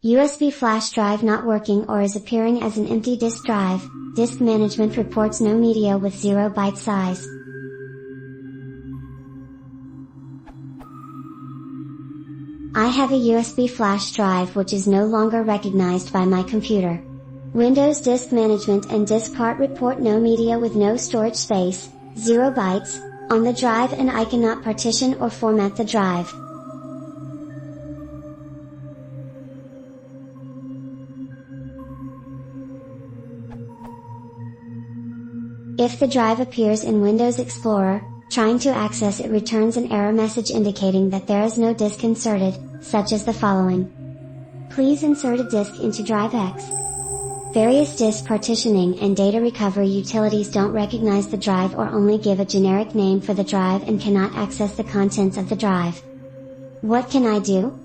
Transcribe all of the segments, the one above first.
USB flash drive not working or is appearing as an empty disk drive. Disk management reports no media with 0 byte size. I have a USB flash drive which is no longer recognized by my computer. Windows Disk Management and Diskpart report no media with no storage space, 0 bytes, on the drive, and I cannot partition or format the drive. If the drive appears in Windows Explorer, trying to access it returns an error message indicating that there is no disk inserted, such as the following. Please insert a disk into drive X. Various disk partitioning and data recovery utilities don't recognize the drive or only give a generic name for the drive and cannot access the contents of the drive. What can I do?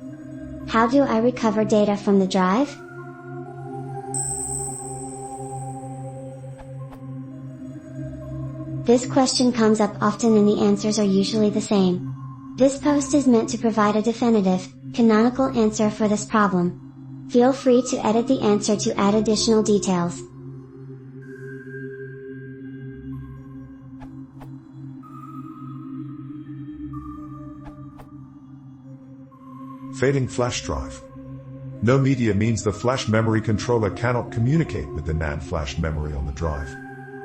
How do I recover data from the drive? This question comes up often and the answers are usually the same. This post is meant to provide a definitive, canonical answer for this problem. Feel free to edit the answer to add additional details. Failing flash drive. No media means the flash memory controller cannot communicate with the NAND flash memory on the drive.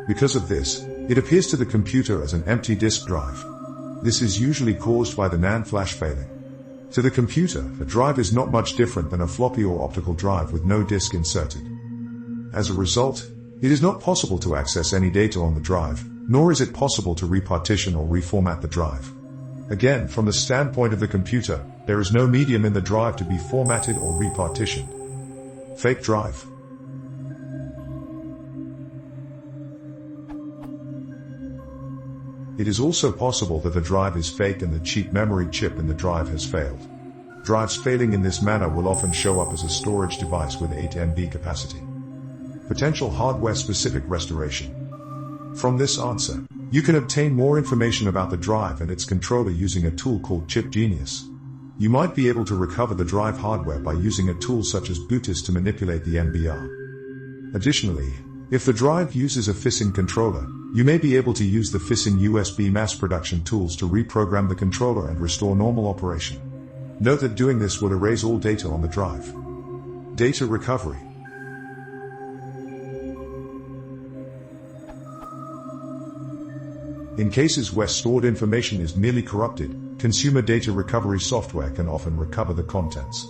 Because of this, it appears to the computer as an empty disk drive. This is usually caused by the NAND flash failing. To the computer, a drive is not much different than a floppy or optical drive with no disk inserted. As a result, it is not possible to access any data on the drive, nor is it possible to repartition or reformat the drive. Again, from the standpoint of the computer, there is no medium in the drive to be formatted or repartitioned. Fake drive. It is also possible that the drive is fake and the cheap memory chip in the drive has failed. Drives failing in this manner will often show up as a storage device with 8 MB capacity. Potential hardware-specific restoration. From this answer, you can obtain more information about the drive and its controller using a tool called Chip Genius. You might be able to recover the drive hardware by using a tool such as Bootis to manipulate the MBR. Additionally, if the drive uses a FISIN controller, you may be able to use the FISIN USB mass production tools to reprogram the controller and restore normal operation. Note that doing this will erase all data on the drive. Data recovery. In cases where stored information is merely corrupted, consumer data recovery software can often recover the contents.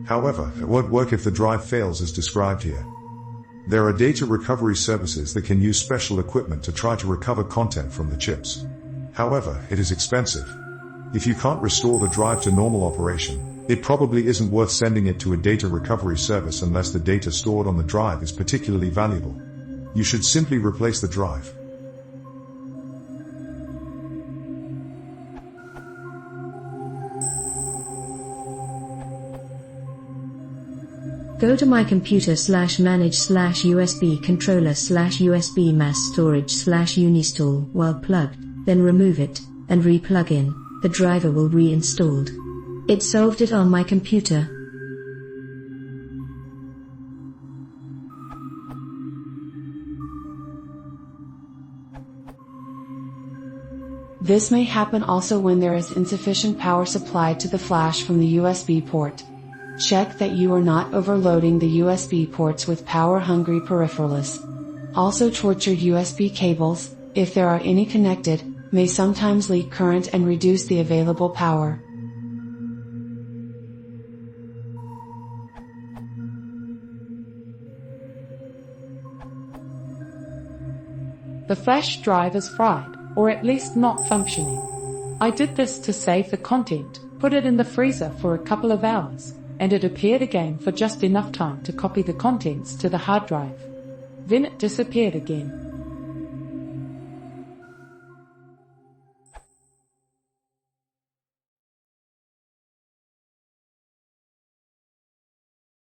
However, it won't work if the drive fails as described here. There are data recovery services that can use special equipment to try to recover content from the chips. However, it is expensive. If you can't restore the drive to normal operation, it probably isn't worth sending it to a data recovery service unless the data stored on the drive is particularly valuable. You should simply replace the drive. Go to my computer/manage/USB controller/USB mass storage/uninstall while plugged, then remove it, and re-plug in. The driver will re-installed. It solved it on my computer. This may happen also when there is insufficient power supplied to the flash from the USB port. Check that you are not overloading the USB ports with power-hungry peripherals. Also, torch your USB cables, if there are any connected, may sometimes leak current and reduce the available power. The flash drive is fried, or at least not functioning. I did this to save the content, put it in the freezer for a couple of hours, and it appeared again for just enough time to copy the contents to the hard drive. Then it disappeared again.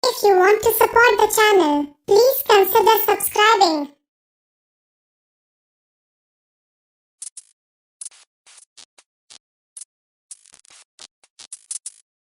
If you want to support the channel, please consider subscribing.